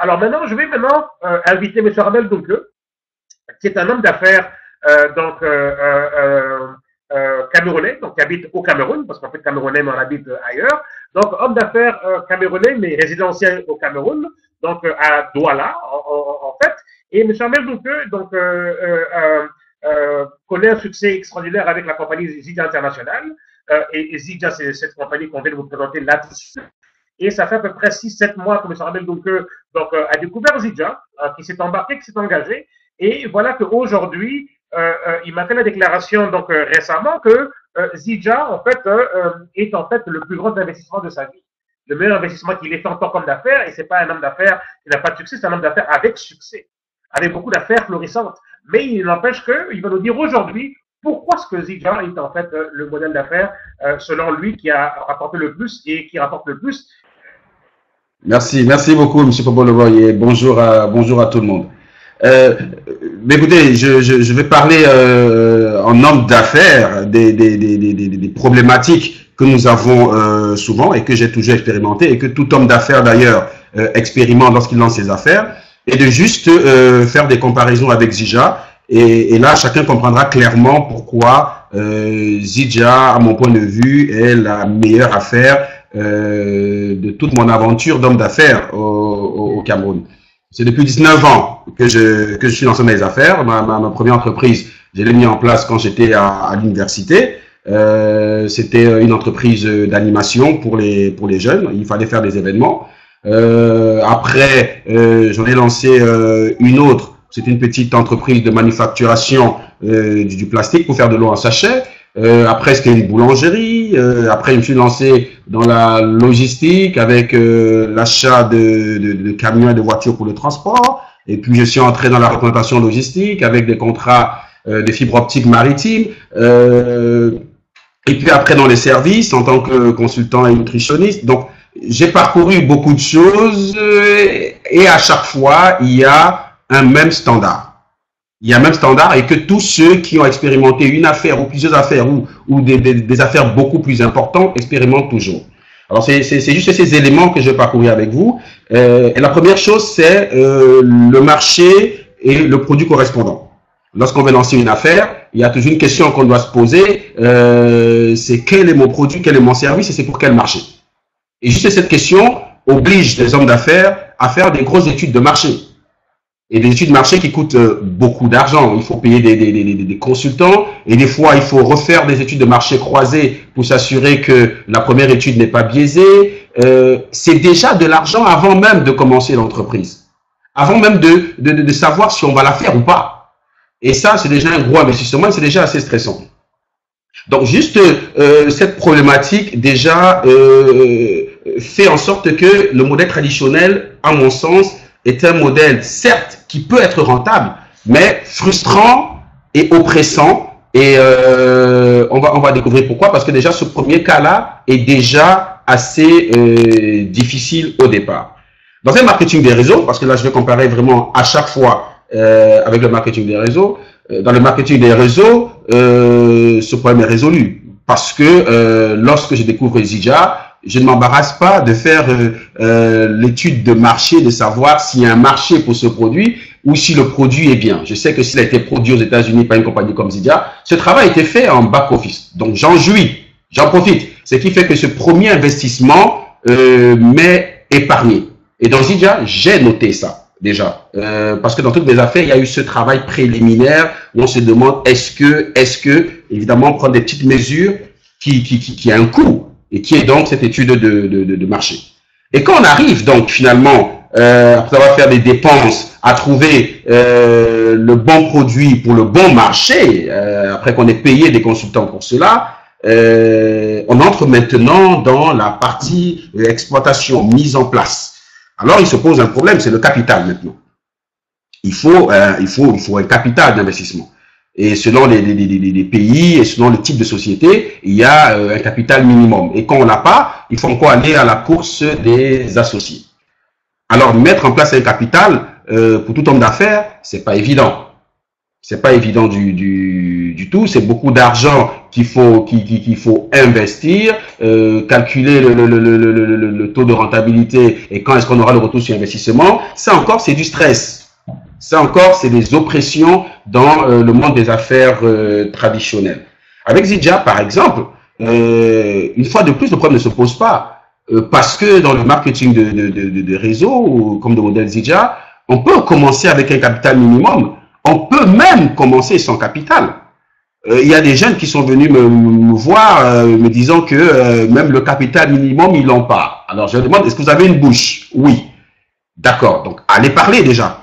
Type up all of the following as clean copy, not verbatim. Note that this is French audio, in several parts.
Alors maintenant, je vais maintenant inviter M. Rabel Dunque, qui est un homme d'affaires donc camerounais, donc qui habite au Cameroun, parce qu'en fait camerounais mais on habite ailleurs. Donc homme d'affaires camerounais mais résidentiel au Cameroun, donc à Douala en fait. Et M. Rabel Dunque donc connaît un succès extraordinaire avec la compagnie Zidia International. Et Zidia, c'est cette compagnie qu'on vient de vous présenter là tout de suite. Et ça fait à peu près 6-7 mois que M. Rabel Dunque a découvert Zidia, qui s'est embarqué, qui s'est engagé. Et voilà qu'aujourd'hui, il m'a fait la déclaration donc récemment que Zidia en fait est en fait le plus grand investissement de sa vie, le meilleur investissement qu'il ait fait en tant qu'homme d'affaires. Et c'est pas un homme d'affaires qui n'a pas de succès, c'est un homme d'affaires avec succès, avec beaucoup d'affaires florissantes. Mais il n'empêche qu'il va nous dire aujourd'hui pourquoi est-ce que Zidia est en fait le modèle d'affaires selon lui qui a rapporté le plus et qui rapporte le plus. Merci beaucoup, M. Pobolovoy, et bonjour à tout le monde. Mais écoutez, je vais parler en homme d'affaires des problématiques que nous avons souvent et que j'ai toujours expérimenté et que tout homme d'affaires d'ailleurs expérimente lorsqu'il lance ses affaires, et de juste faire des comparaisons avec Zidia. Et là, chacun comprendra clairement pourquoi Zidia, à mon point de vue, est la meilleure affaire de toute mon aventure d'homme d'affaires au Cameroun. C'est depuis 19 ans que je suis lancé dans les affaires. Ma première entreprise, je l'ai mis en place quand j'étais à l'université. C'était une entreprise d'animation pour les jeunes. Il fallait faire des événements. Après, j'en ai lancé une autre. C'est une petite entreprise de manufacturation du plastique pour faire de l'eau en sachet. Après, c'était une boulangerie. Après, je me suis lancé dans la logistique avec l'achat de camions et de voitures pour le transport. Et puis, je suis entré dans la représentation logistique avec des contrats de fibre optique maritime. Et puis après, dans les services, en tant que consultant et nutritionniste. Donc, j'ai parcouru beaucoup de choses et à chaque fois, il y a un même standard. Il y a un même standard et que tous ceux qui ont expérimenté une affaire ou plusieurs affaires ou des affaires beaucoup plus importantes expérimentent toujours. Alors, c'est juste ces éléments que je vais parcourir avec vous. Et la première chose, c'est le marché et le produit correspondant. Lorsqu'on veut lancer une affaire, il y a toujours une question qu'on doit se poser, c'est quel est mon produit, quel est mon service et c'est pour quel marché. Et juste cette question oblige les hommes d'affaires à faire des grosses études de marché. Et des études de marché qui coûtent beaucoup d'argent. Il faut payer des consultants et des fois, il faut refaire des études de marché croisées pour s'assurer que la première étude n'est pas biaisée. C'est déjà de l'argent avant même de commencer l'entreprise, avant même de savoir si on va la faire ou pas. Et ça, c'est déjà un gros investissement et c'est déjà assez stressant. Donc, juste cette problématique déjà fait en sorte que le modèle traditionnel, à mon sens, est un modèle, certes, qui peut être rentable, mais frustrant et oppressant. Et on va découvrir pourquoi. Parce que déjà, ce premier cas-là est déjà assez difficile au départ. Dans un marketing des réseaux, parce que là, je vais comparer vraiment à chaque fois avec le marketing des réseaux. Dans le marketing des réseaux, ce problème est résolu. Parce que lorsque je découvre Zidia, je ne m'embarrasse pas de faire l'étude de marché, de savoir s'il y a un marché pour ce produit ou si le produit est bien. Je sais que s'il a été produit aux États-Unis par une compagnie comme Zidia, ce travail a été fait en back-office. Donc, j'en jouis, j'en profite. Ce qui fait que ce premier investissement m'est épargné. Et dans Zidia, j'ai noté ça déjà. Parce que dans toutes mes affaires, il y a eu ce travail préliminaire où on se demande est-ce que, évidemment, prendre des petites mesures qui a un coût. Et qui est donc cette étude de marché. Et quand on arrive donc finalement, après avoir fait des dépenses, à trouver le bon produit pour le bon marché, après qu'on ait payé des consultants pour cela, on entre maintenant dans la partie exploitation, mise en place. Alors il se pose un problème, c'est le capital maintenant. Il faut un capital d'investissement. Et selon les pays et selon le type de société, il y a un capital minimum. Et quand on l'a pas, il faut encore aller à la course des associés. Alors, mettre en place un capital pour tout homme d'affaires, c'est pas évident. C'est pas évident du du tout. C'est beaucoup d'argent qu'il faut investir, calculer le taux de rentabilité et quand est-ce qu'on aura le retour sur investissement. Ça encore, c'est du stress. Ça encore, c'est des oppressions dans le monde des affaires traditionnelles. Avec Zidja, par exemple, une fois de plus, le problème ne se pose pas. Parce que dans le marketing de réseau, comme le modèle Zidja, on peut commencer avec un capital minimum. On peut même commencer sans capital. Il y a des jeunes qui sont venus me voir me disant que même le capital minimum, ils l'ont pas. Alors je leur demande, est-ce que vous avez une bouche? Oui. D'accord. Donc allez parler déjà.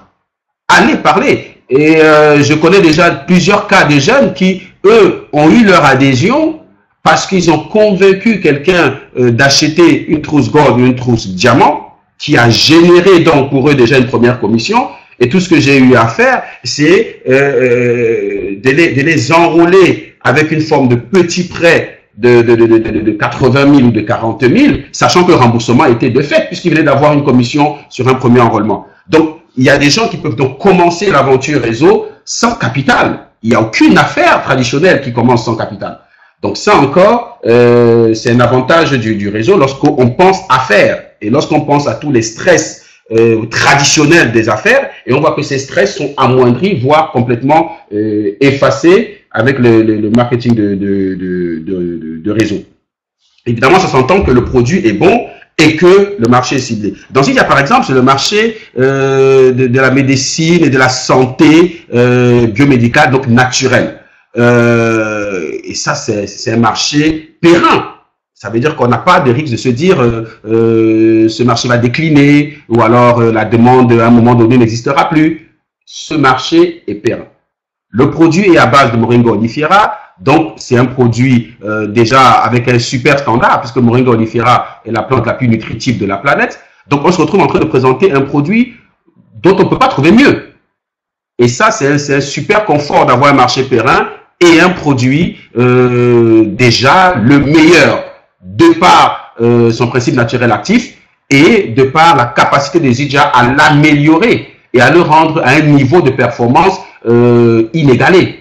Allez parler. Et je connais déjà plusieurs cas de jeunes qui, eux, ont eu leur adhésion parce qu'ils ont convaincu quelqu'un d'acheter une trousse gold ou une trousse diamant, qui a généré donc pour eux déjà une première commission. Et tout ce que j'ai eu à faire, c'est de les enrôler avec une forme de petit prêt de 80 000 ou de 40 000, sachant que le remboursement était de fait, puisqu'ils venaient d'avoir une commission sur un premier enrôlement. Donc, il y a des gens qui peuvent donc commencer l'aventure réseau sans capital. Il n'y a aucune affaire traditionnelle qui commence sans capital. Donc ça encore, c'est un avantage du réseau lorsqu'on pense affaires et lorsqu'on pense à tous les stress traditionnels des affaires, et on voit que ces stress sont amoindris, voire complètement effacés avec le marketing de réseau. Évidemment, ça s'entend que le produit est bon et que le marché est ciblé. Dans Zidja, par exemple, c'est le marché de la médecine et de la santé biomédicale, donc naturelle. Et ça, c'est un marché périn. Ça veut dire qu'on n'a pas de risque de se dire ce marché va décliner ou alors la demande à un moment donné n'existera plus. Ce marché est périn. Le produit est à base de Moringa oleifera, donc c'est un produit déjà avec un super standard puisque Moringa oleifera est la plante la plus nutritive de la planète. Donc on se retrouve en train de présenter un produit dont on ne peut pas trouver mieux. Et ça, c'est un super confort d'avoir un marché périn et un produit déjà le meilleur de par son principe naturel actif et de par la capacité des Zidja à l'améliorer et à le rendre à un niveau de performance inégalé.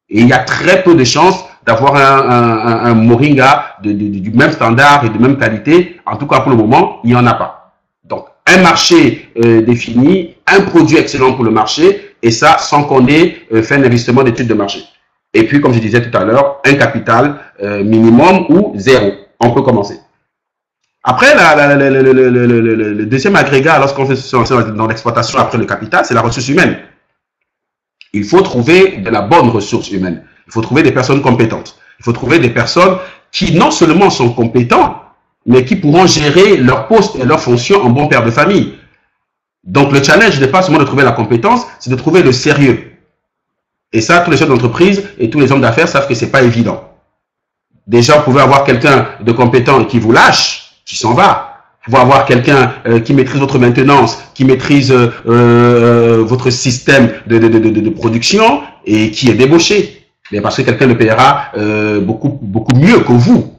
Et il y a très peu de chances d'avoir un Moringa du même standard et de même qualité. En tout cas, pour le moment, il n'y en a pas. Donc, un marché défini, un produit excellent pour le marché, et ça sans qu'on ait fait un investissement d'études de marché. Et puis, comme je disais tout à l'heure, un capital minimum ou zéro. On peut commencer. Après, le deuxième agrégat, lorsqu'on fait se lancer dans l'exploitation après le capital, c'est la ressource humaine. Il faut trouver de la bonne ressource humaine. Il faut trouver des personnes compétentes. Il faut trouver des personnes qui non seulement sont compétentes, mais qui pourront gérer leur poste et leur fonction en bon père de famille. Donc, le challenge n'est pas seulement de trouver la compétence, c'est de trouver le sérieux. Et ça, tous les chefs d'entreprise et tous les hommes d'affaires savent que c'est pas évident. Déjà, vous pouvez avoir quelqu'un de compétent qui vous lâche, qui s'en va. Vous pouvez avoir quelqu'un qui maîtrise votre maintenance, qui maîtrise votre système de production et qui est débauché. Mais parce que quelqu'un le payera beaucoup mieux que vous.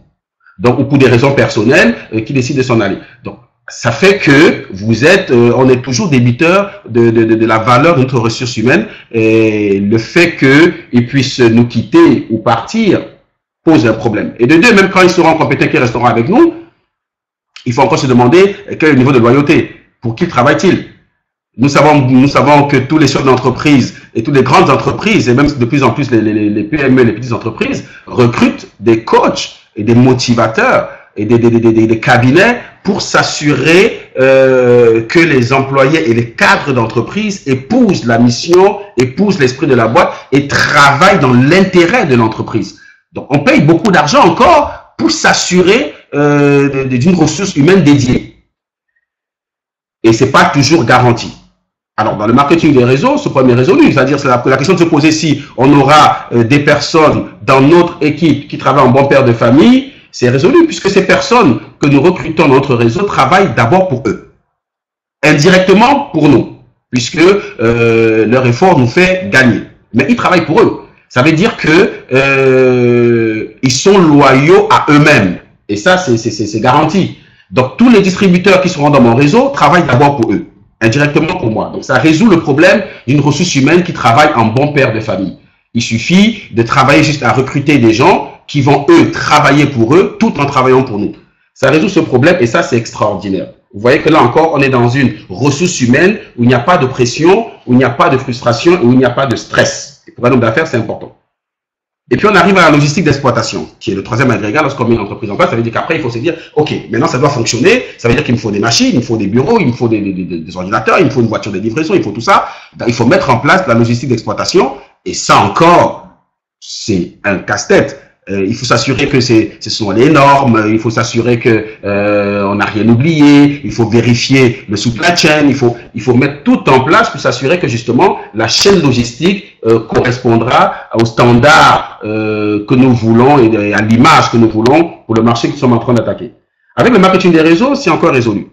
Donc, ou pour des raisons personnelles, qui décide de s'en aller. Donc, ça fait que vous êtes, on est toujours débiteur de la valeur de notre ressource humaine, et le fait qu'ils puissent nous quitter ou partir pose un problème. Et de deux, même quand ils seront compétents, qu'ils resteront avec nous, il faut encore se demander quel est le niveau de loyauté. Pour qui travaillent-ils? Nous savons que tous les chefs d'entreprise et toutes les grandes entreprises, et même de plus en plus les PME, les petites entreprises, recrutent des coachs et des motivateurs et des cabinets pour s'assurer que les employés et les cadres d'entreprise épousent la mission, épousent l'esprit de la boîte et travaillent dans l'intérêt de l'entreprise. Donc, on paye beaucoup d'argent encore pour s'assurer d'une ressource humaine dédiée. Et ce n'est pas toujours garanti. Alors, dans le marketing des réseaux, ce problème est résolu. C'est-à-dire, c'est la question de se poser si on aura des personnes dans notre équipe qui travaillent en bon père de famille, c'est résolu, puisque ces personnes que nous recrutons dans notre réseau travaillent d'abord pour eux. Indirectement pour nous, puisque leur effort nous fait gagner. Mais ils travaillent pour eux. Ça veut dire que ils sont loyaux à eux-mêmes. Et ça, c'est garanti. Donc, tous les distributeurs qui seront dans mon réseau travaillent d'abord pour eux, indirectement pour moi. Donc, ça résout le problème d'une ressource humaine qui travaille en bon père de famille. Il suffit de travailler juste à recruter des gens qui vont, eux, travailler pour eux tout en travaillant pour nous. Ça résout ce problème et ça, c'est extraordinaire. Vous voyez que là encore, on est dans une ressource humaine où il n'y a pas de pression, où il n'y a pas de frustration, où il n'y a pas de stress. Et pour un homme d'affaires, c'est important. Et puis, on arrive à la logistique d'exploitation, qui est le troisième agrégat lorsqu'on met une entreprise en place. Ça veut dire qu'après, il faut se dire, OK, maintenant, ça doit fonctionner. Ça veut dire qu'il me faut des machines, il me faut des bureaux, il me faut des ordinateurs, il me faut une voiture de livraison, il faut tout ça. Il faut mettre en place la logistique d'exploitation. Et ça encore, c'est un casse-tête. Il faut s'assurer que ce sont les normes, il faut s'assurer que on n'a rien oublié, il faut vérifier le supply chain, il faut mettre tout en place pour s'assurer que justement la chaîne logistique correspondra aux standards que nous voulons et à l'image que nous voulons pour le marché que nous sommes en train d'attaquer. Avec le marketing des réseaux, c'est encore résolu.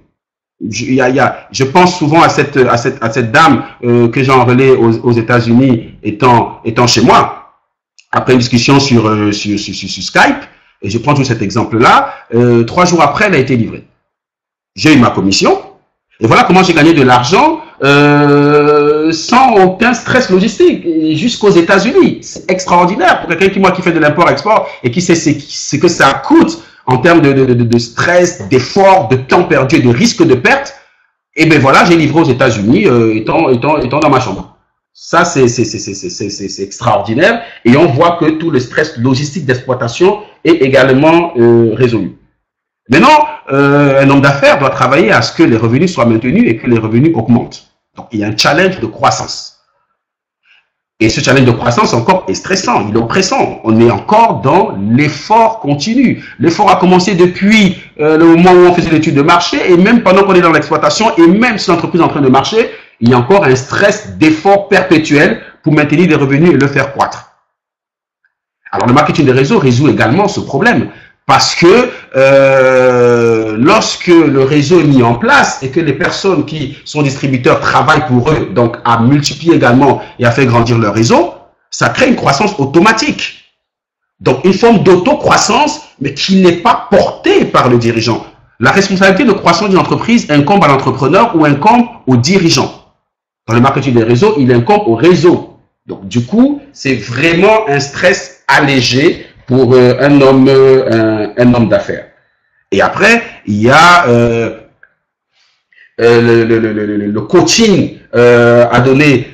Je pense souvent à cette dame que j'ai enrôlée aux États-Unis étant chez moi. Après une discussion sur Skype, et je prends tout cet exemple-là, 3 jours après, elle a été livrée. J'ai eu ma commission, et voilà comment j'ai gagné de l'argent sans aucun stress logistique, jusqu'aux États-Unis. C'est extraordinaire pour quelqu'un qui fait de l'import-export et qui sait ce que ça coûte en termes de stress, d'effort, de temps perdu et de risque de perte. Et bien voilà, j'ai livré aux États-Unis étant dans ma chambre. Ça, c'est extraordinaire et on voit que tout le stress logistique d'exploitation est également résolu. Maintenant, un homme d'affaires doit travailler à ce que les revenus soient maintenus et que les revenus augmentent. Donc, il y a un challenge de croissance. Et ce challenge de croissance encore est stressant, il est oppressant. On est encore dans l'effort continu. L'effort a commencé depuis le moment où on faisait l'étude de marché et même pendant qu'on est dans l'exploitation et même si l'entreprise est en train de marcher, il y a encore un stress d'effort perpétuel pour maintenir des revenus et le faire croître. Alors, le marketing des réseaux résout également ce problème parce que lorsque le réseau est mis en place et que les personnes qui sont distributeurs travaillent pour eux, donc à multiplier également et à faire grandir leur réseau, ça crée une croissance automatique. Donc, une forme d'auto-croissance, mais qui n'est pas portée par le dirigeant. La responsabilité de croissance d'une entreprise incombe à l'entrepreneur ou incombe au dirigeant. Dans le marketing des réseaux, il incombe au réseau. Donc, du coup, c'est vraiment un stress allégé pour un homme d'affaires. Et après, il y a le coaching à donner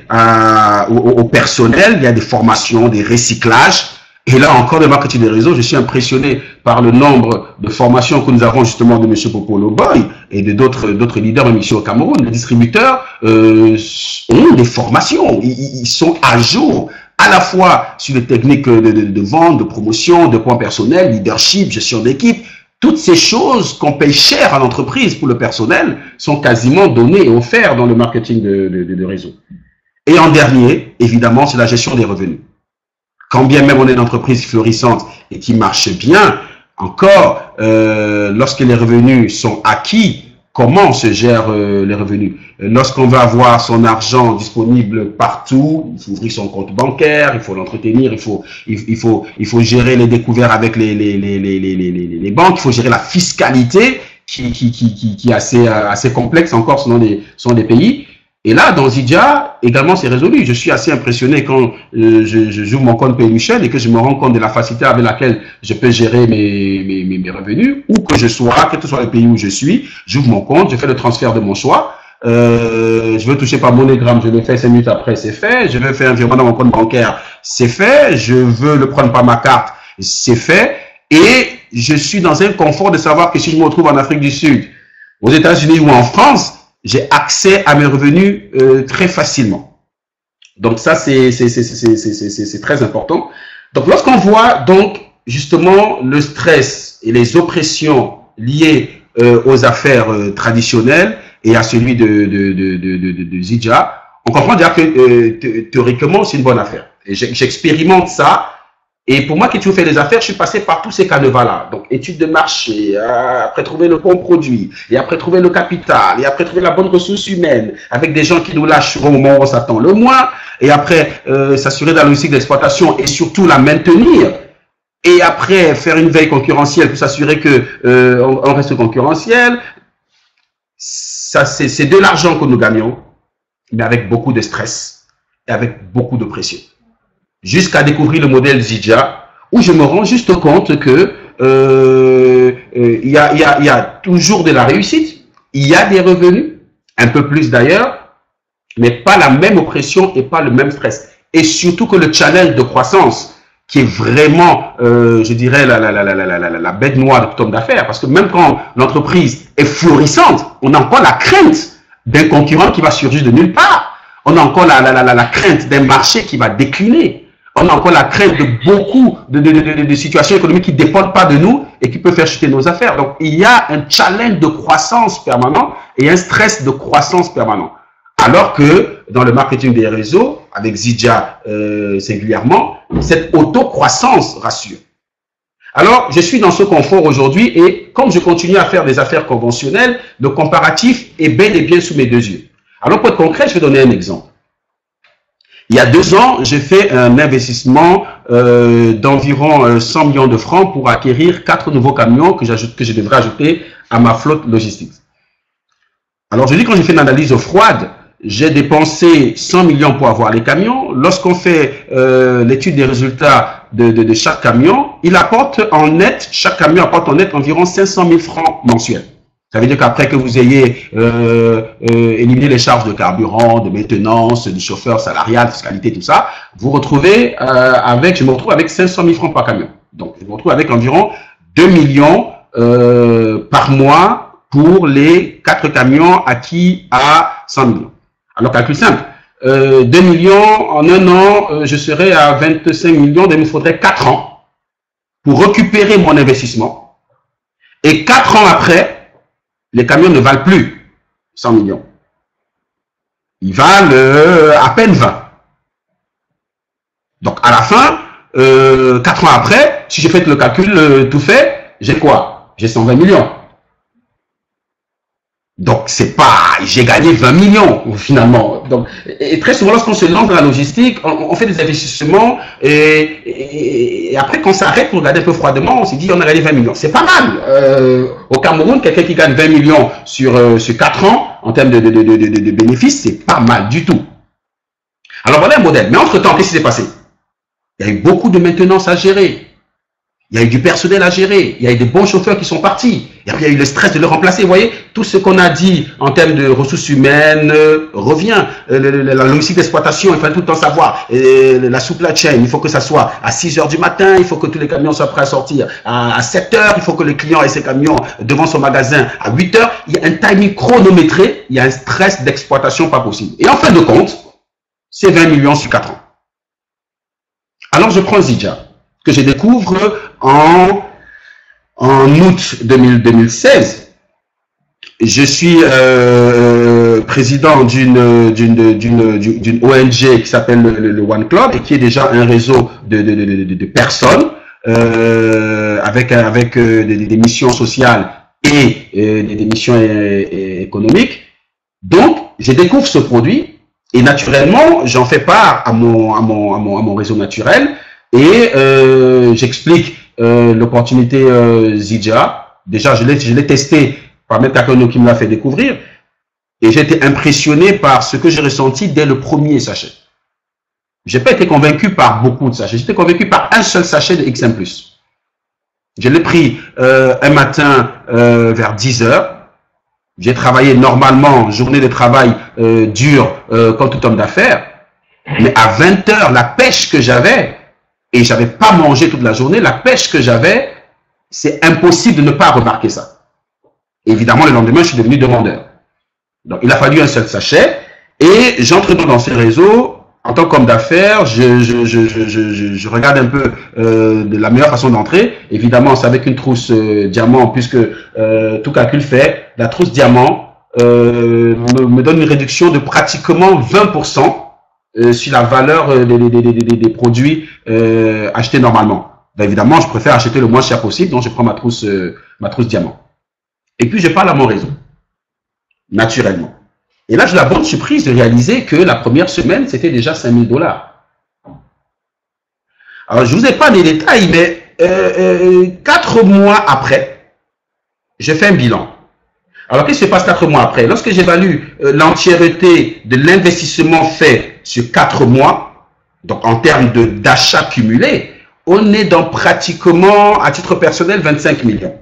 au personnel. Il y a des formations, des recyclages. Et là encore, le marketing des réseaux, je suis impressionné par le nombre de formations que nous avons justement de M. Popolo Boy et de d'autres leaders même ici au Cameroun. Les distributeurs ont des formations, ils sont à jour à la fois sur les techniques de vente, de promotion, de points personnels, leadership, gestion d'équipe. Toutes ces choses qu'on paye cher à l'entreprise pour le personnel sont quasiment données et offertes dans le marketing de réseau. Et en dernier, évidemment, c'est la gestion des revenus. Quand bien même on est une entreprise florissante et qui marche bien, encore, lorsque les revenus sont acquis, comment on se gère les revenus? Lorsqu'on veut avoir son argent disponible partout, il faut ouvrir son compte bancaire, il faut l'entretenir, il faut gérer les découvertes avec les banques, il faut gérer la fiscalité qui est assez complexe encore selon les pays. Et là, dans Zydia, également, c'est résolu. Je suis assez impressionné quand j'ouvre mon compte PayMichel et que je me rends compte de la facilité avec laquelle je peux gérer mes revenus, où que je sois, quel que soit le pays où je suis, j'ouvre mon compte, je fais le transfert de mon choix. Je veux toucher par MoneyGram, je le fais 5 minutes après, c'est fait. Je veux faire un virement dans mon compte bancaire, c'est fait. Je veux le prendre par ma carte, c'est fait. Et je suis dans un confort de savoir que si je me retrouve en Afrique du Sud, aux États-Unis ou en France, j'ai accès à mes revenus très facilement. Donc ça, c'est très important. Donc lorsqu'on voit donc justement le stress et les oppressions liées aux affaires traditionnelles et à celui de Zydia, on comprend déjà que théoriquement, c'est une bonne affaire. J'expérimente ça. Et pour moi qui ai toujours fait des affaires, je suis passé par tous ces canevas-là. Donc, études de marché, après trouver le bon produit, et après trouver le capital, et après trouver la bonne ressource humaine, avec des gens qui nous lâchent au moment où on s'attend le moins, et après s'assurer de la logistique d'exploitation et surtout la maintenir. Et après, faire une veille concurrentielle pour s'assurer que on reste concurrentiel. Ça, c'est de l'argent que nous gagnons, mais avec beaucoup de stress et avec beaucoup de pression. jusqu'à découvrir le modèle Zidja, où je me rends juste compte que il y a toujours de la réussite, il y a des revenus, un peu plus d'ailleurs, mais pas la même oppression et pas le même stress. Et surtout que le challenge de croissance, qui est vraiment, je dirais, la bête noire de tout homme d'affaires, parce que même quand l'entreprise est florissante, on a encore la crainte d'un concurrent qui va surgir de nulle part. On a encore la crainte d'un marché qui va décliner. On a encore la crainte de beaucoup de situations économiques qui ne dépendent pas de nous et qui peuvent faire chuter nos affaires. Donc, il y a un challenge de croissance permanent et un stress de croissance permanent. Alors que dans le marketing des réseaux, avec Zidja singulièrement, cette auto-croissance rassure. Alors, je suis dans ce confort aujourd'hui et comme je continue à faire des affaires conventionnelles, le comparatif est bel et bien sous mes 2 yeux. Alors, pour être concret, je vais donner un exemple. Il y a 2 ans, j'ai fait un investissement d'environ 100 millions de francs pour acquérir 4 nouveaux camions que je devrais ajouter à ma flotte logistique. Alors, je dis quand j'ai fait une analyse froide, j'ai dépensé 100 millions pour avoir les camions. Lorsqu'on fait l'étude des résultats de chaque camion, il apporte en net, chaque camion apporte en net environ 500 000 francs mensuels. Ça veut dire qu'après que vous ayez éliminé les charges de carburant, de maintenance, du chauffeur salarial, fiscalité, tout ça, vous retrouvez je me retrouve avec 500 000 francs par camion. Donc, je me retrouve avec environ 2 millions par mois pour les 4 camions acquis à 100 millions. Alors, calcul simple. 2 millions en 1 an, je serai à 25 millions, donc il me faudrait 4 ans pour récupérer mon investissement. Et 4 ans après, les camions ne valent plus 100 millions. Ils valent à peine 20. Donc, à la fin, 4 ans après, si je fais le calcul tout fait, j'ai quoi? J'ai 120 millions. Donc, c'est pas, j'ai gagné 20 millions, finalement. Donc, et très souvent, lorsqu'on se lance dans la logistique, on fait des investissements et après, quand on s'arrête pour regarder un peu froidement, on se dit, on a gagné 20 millions. C'est pas mal. Au Cameroun, quelqu'un qui gagne 20 millions sur 4 ans, en termes de bénéfices, c'est pas mal du tout. Alors, voilà un modèle. Mais entre-temps, qu'est-ce qui s'est passé? Il y a eu beaucoup de maintenance à gérer. Il y a eu du personnel à gérer. Il y a eu des bons chauffeurs qui sont partis. Et puis, il y a eu le stress de le remplacer. Vous voyez, tout ce qu'on a dit en termes de ressources humaines revient. La logistique d'exploitation, il faut tout le temps savoir. La supply chain, il faut que ça soit à 6 h du matin. Il faut que tous les camions soient prêts à sortir à 7 h. Il faut que le client ait ses camions devant son magasin à 8 h. Il y a un timing chronométré. Il y a un stress d'exploitation pas possible. Et en fin de compte, c'est 20 millions sur 4 ans. Alors, je prends Zidja, que je découvre en août 2016. Je suis président d'une ONG qui s'appelle le One Club et qui est déjà un réseau de personnes avec des missions sociales et des missions économiques. Donc, je découvre ce produit et naturellement, j'en fais part à mon réseau naturel et j'explique l'opportunité Zidja. Déjà, je l'ai testé par M. Kakono qui me l'a fait découvrir. Et j'ai été impressionné par ce que j'ai ressenti dès le premier sachet. Je n'ai pas été convaincu par beaucoup de sachets. J'étais convaincu par un seul sachet de XM+. Je l'ai pris un matin vers 10 h. J'ai travaillé normalement, journée de travail dure comme tout homme d'affaires. Mais à 20 h, la pêche que j'avais, et je n'avais pas mangé toute la journée, la pêche que j'avais, c'est impossible de ne pas remarquer ça. Évidemment, le lendemain, je suis devenu demandeur. Donc, il a fallu un seul sachet et j'entre dans ces réseaux en tant qu'homme d'affaires. Je regarde un peu de la meilleure façon d'entrer. Évidemment, c'est avec une trousse diamant puisque tout calcul fait, la trousse diamant me donne une réduction de pratiquement 20% sur la valeur des produits achetés normalement. Ben, évidemment, je préfère acheter le moins cher possible, donc je prends ma trousse diamant. Et puis, je parle à mon réseau, naturellement. Et là, j'ai la bonne surprise de réaliser que la première semaine, c'était déjà 5 000 $. Alors, je ne vous ai pas les détails, mais 4 mois après, je fais un bilan. Alors, qu'est-ce qui se passe 4 mois après? Lorsque j'évalue l'entièreté de l'investissement fait sur 4 mois, Donc, en termes d'achat cumulé, on est dans pratiquement, à titre personnel, 25 millions.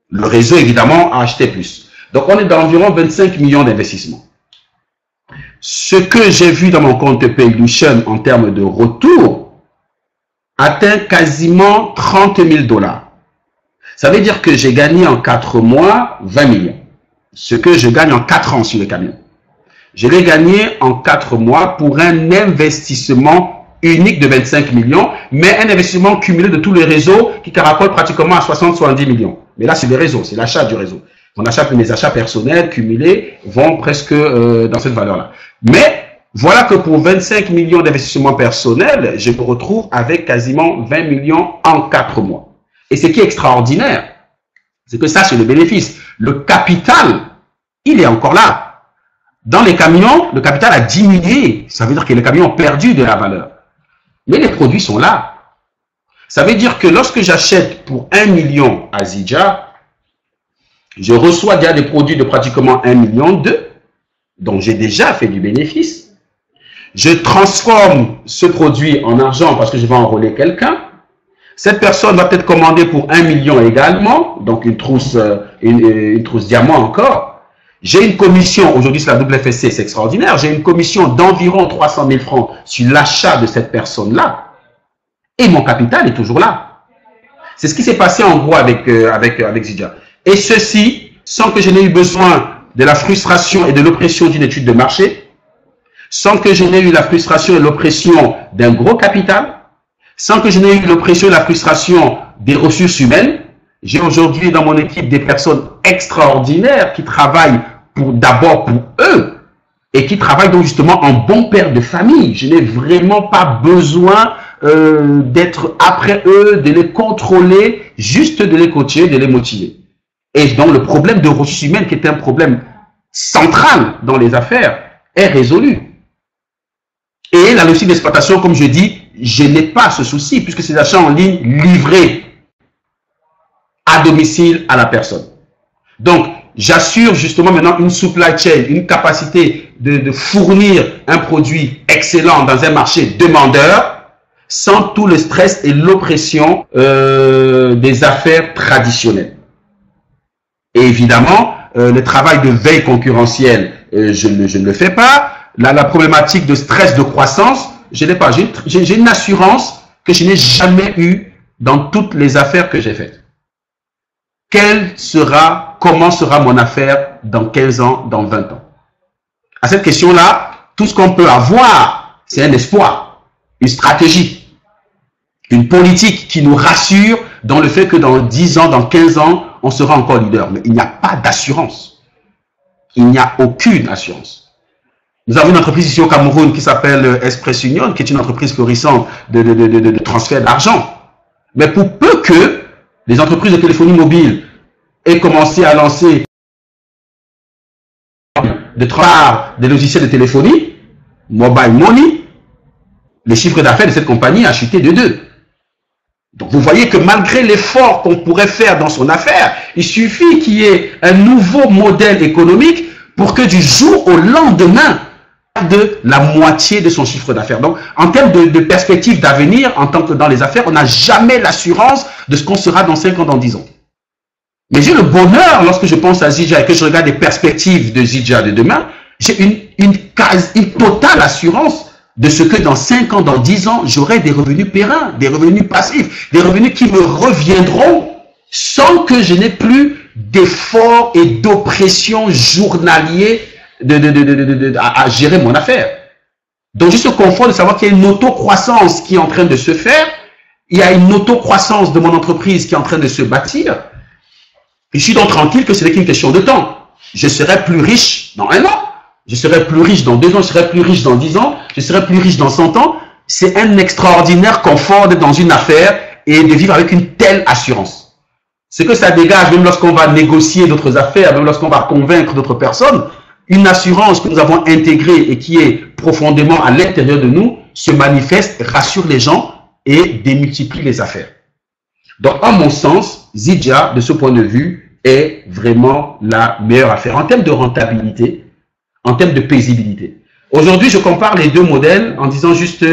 Le réseau, évidemment, a acheté plus. Donc, on est dans environ 25 millions d'investissements. Ce que j'ai vu dans mon compte Paylution en termes de retour atteint quasiment 30 000 $. Ça veut dire que j'ai gagné en 4 mois 20 millions. Ce que je gagne en 4 ans sur les camions. Je l'ai gagné en 4 mois pour un investissement unique de 25 millions, mais un investissement cumulé de tous les réseaux qui caracole pratiquement à 60-70 millions. Mais là, c'est les réseaux, c'est l'achat du réseau. Mes achats personnels cumulés vont presque dans cette valeur-là. Mais voilà que pour 25 millions d'investissements personnels, je me retrouve avec quasiment 20 millions en 4 mois. Et ce qui est extraordinaire, c'est que ça, c'est le bénéfice. Le capital, il est encore là. Dans les camions, le capital a diminué. Ça veut dire que les camions ont perdu de la valeur. Mais les produits sont là. Ça veut dire que lorsque j'achète pour 1 million à Zidja, je reçois déjà des produits de pratiquement 1,2 million, donc j'ai déjà fait du bénéfice. Je transforme ce produit en argent parce que je vais enrôler quelqu'un. Cette personne va peut-être commander pour 1 million également, donc une trousse diamant encore. J'ai une commission, aujourd'hui c'est la WFSC, c'est extraordinaire, j'ai une commission d'environ 300 000 francs sur l'achat de cette personne-là. Et mon capital est toujours là. C'est ce qui s'est passé en gros avec Zidja. Et ceci, sans que je n'ai eu besoin de la frustration et de l'oppression d'une étude de marché, sans que je n'ai eu la frustration et l'oppression d'un gros capital, sans que je n'ai eu l'oppression et la frustration des ressources humaines. J'ai aujourd'hui dans mon équipe des personnes extraordinaires qui travaillent d'abord pour eux et qui travaillent donc justement en bon père de famille. Je n'ai vraiment pas besoin d'être après eux, de les contrôler, juste de les coacher, de les motiver. Et donc le problème de ressources humaines, qui est un problème central dans les affaires, est résolu. Et la logique d'exploitation, comme je dis, je n'ai pas ce souci puisque c'est l'achat en ligne livré à domicile à la personne. Donc, j'assure justement maintenant une supply chain, une capacité de fournir un produit excellent dans un marché demandeur sans tout le stress et l'oppression des affaires traditionnelles. Et évidemment, le travail de veille concurrentielle, je ne le fais pas. La problématique de stress de croissance, je n'ai pas. J'ai une assurance que je n'ai jamais eue dans toutes les affaires que j'ai faites. Comment sera mon affaire dans 15 ans, dans 20 ans? À cette question-là, tout ce qu'on peut avoir, c'est un espoir, une stratégie, une politique qui nous rassure dans le fait que dans 10 ans, dans 15 ans, on sera encore leader. Mais il n'y a pas d'assurance. Il n'y a aucune assurance. Nous avons une entreprise ici au Cameroun qui s'appelle Express Union, qui est une entreprise florissante de transfert d'argent. Mais pour peu que les entreprises de téléphonie mobile aient commencé à lancer de transfert des logiciels de téléphonie, mobile money, le chiffre d'affaires de cette compagnie a chuté de 2. Donc vous voyez que malgré l'effort qu'on pourrait faire dans son affaire, il suffit qu'il y ait un nouveau modèle économique pour que du jour au lendemain, de la moitié de son chiffre d'affaires. Donc, en termes de perspective d'avenir, en tant que dans les affaires, on n'a jamais l'assurance de ce qu'on sera dans 5 ans, dans 10 ans. Mais j'ai le bonheur, lorsque je pense à Zidja et que je regarde les perspectives de Zidja de demain, j'ai une totale assurance de ce que dans 5 ans, dans 10 ans, j'aurai des revenus pérennes, des revenus passifs, des revenus qui me reviendront sans que je n'ai plus d'efforts et d'oppression journaliers à gérer mon affaire. Donc, juste le confort de savoir qu'il y a une auto-croissance qui est en train de se faire, il y a une auto-croissance de mon entreprise qui est en train de se bâtir. Je suis donc tranquille que ce n'est qu'une question de temps. Je serai plus riche dans 1 an, je serai plus riche dans 2 ans, je serai plus riche dans 10 ans, je serai plus riche dans 100 ans. C'est un extraordinaire confort d'être dans une affaire et de vivre avec une telle assurance. Ce que ça dégage, même lorsqu'on va négocier d'autres affaires, même lorsqu'on va convaincre d'autres personnes, une assurance que nous avons intégrée et qui est profondément à l'intérieur de nous se manifeste, rassure les gens et démultiplie les affaires. Donc, à mon sens, Zidja, de ce point de vue, est vraiment la meilleure affaire en termes de rentabilité, en termes de paisibilité. Aujourd'hui, je compare les deux modèles en disant juste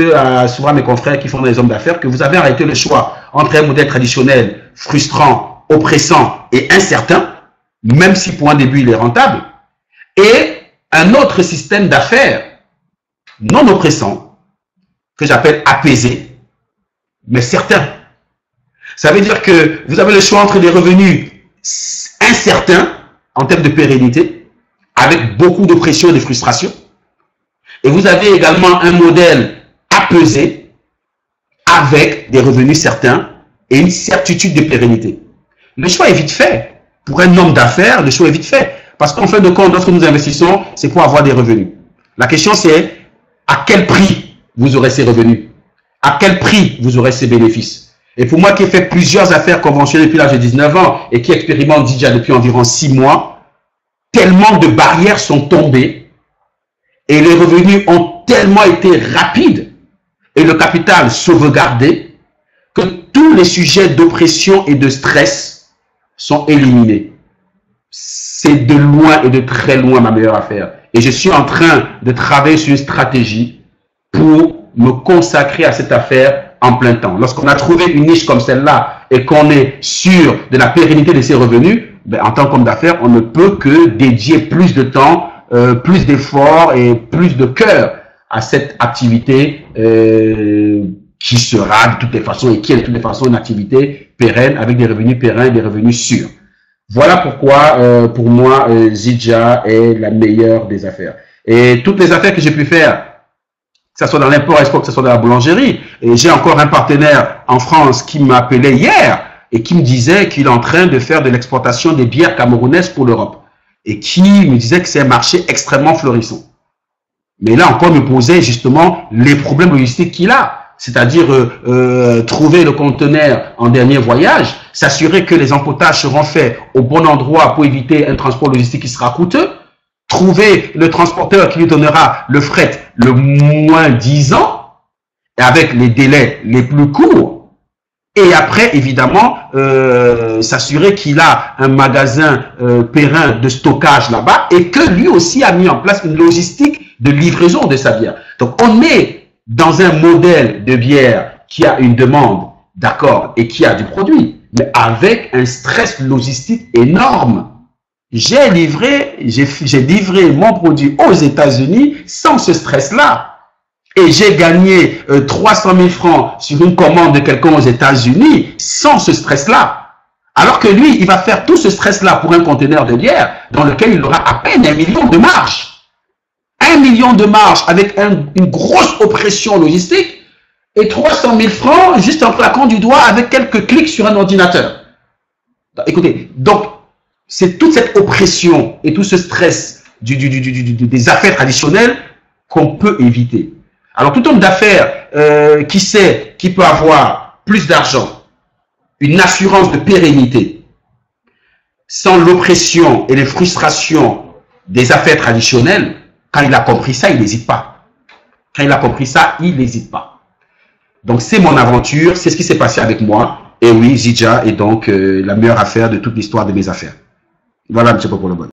souvent à mes confrères qui font des hommes d'affaires que vous avez arrêté le choix entre un modèle traditionnel, frustrant, oppressant et incertain, même si pour un début il est rentable, et un autre système d'affaires non oppressant, que j'appelle apaisé, mais certain. Ça veut dire que vous avez le choix entre des revenus incertains en termes de pérennité, avec beaucoup de pression et de frustration, et vous avez également un modèle apaisé, avec des revenus certains et une certitude de pérennité. Le choix est vite fait. Pour un homme d'affaires, le choix est vite fait. Parce qu'en fin de compte, lorsque nous investissons, c'est pour avoir des revenus. La question, c'est à quel prix vous aurez ces revenus? À quel prix vous aurez ces bénéfices? Et pour moi qui ai fait plusieurs affaires conventionnelles depuis l'âge de 19 ans et qui expérimente déjà depuis environ 6 mois, tellement de barrières sont tombées et les revenus ont tellement été rapides et le capital sauvegardé que tous les sujets d'oppression et de stress sont éliminés. C'est de loin et de très loin ma meilleure affaire. Et je suis en train de travailler sur une stratégie pour me consacrer à cette affaire en plein temps. Lorsqu'on a trouvé une niche comme celle-là et qu'on est sûr de la pérennité de ses revenus, ben, en tant qu'homme d'affaires, on ne peut que dédier plus de temps, plus d'efforts et plus de cœur à cette activité qui sera de toutes les façons et qui est de toutes les façons une activité pérenne avec des revenus pérennes et des revenus sûrs. Voilà pourquoi, pour moi, Zidja est la meilleure des affaires. Et toutes les affaires que j'ai pu faire, que ce soit dans l'import-export, que ce soit dans la boulangerie, et j'ai encore un partenaire en France qui m'a appelé hier et qui me disait qu'il est en train de faire de l'exportation des bières camerounaises pour l'Europe et qui me disait que c'est un marché extrêmement florissant. Mais là encore, me posait justement les problèmes logistiques qu'il a. C'est-à-dire trouver le conteneur en dernier voyage, s'assurer que les empotages seront faits au bon endroit pour éviter un transport logistique qui sera coûteux, trouver le transporteur qui lui donnera le fret le moins 10 ans, avec les délais les plus courts, et après, évidemment, s'assurer qu'il a un magasin périn de stockage là-bas, et que lui aussi a mis en place une logistique de livraison de sa bière. Donc, on est dans un modèle de bière qui a une demande, d'accord, et qui a du produit, mais avec un stress logistique énorme. J'ai livré mon produit aux États-Unis sans ce stress-là. Et j'ai gagné 300 000 francs sur une commande de quelqu'un aux États-Unis sans ce stress-là. Alors que lui, il va faire tout ce stress-là pour un conteneur de bière dans lequel il aura à peine 1 million de marge. 1 million de marge avec une grosse oppression logistique et 300 000 francs juste en claquant du doigt avec quelques clics sur un ordinateur. Écoutez, donc, c'est toute cette oppression et tout ce stress des affaires traditionnelles qu'on peut éviter. Alors, tout homme d'affaires qui sait qu'il peut avoir plus d'argent, une assurance de pérennité, sans l'oppression et les frustrations des affaires traditionnelles, quand il a compris ça, il n'hésite pas. Quand il a compris ça, il n'hésite pas. Donc, c'est mon aventure, c'est ce qui s'est passé avec moi. Et oui, Zidja est donc la meilleure affaire de toute l'histoire de mes affaires. Voilà, M. Popolobon.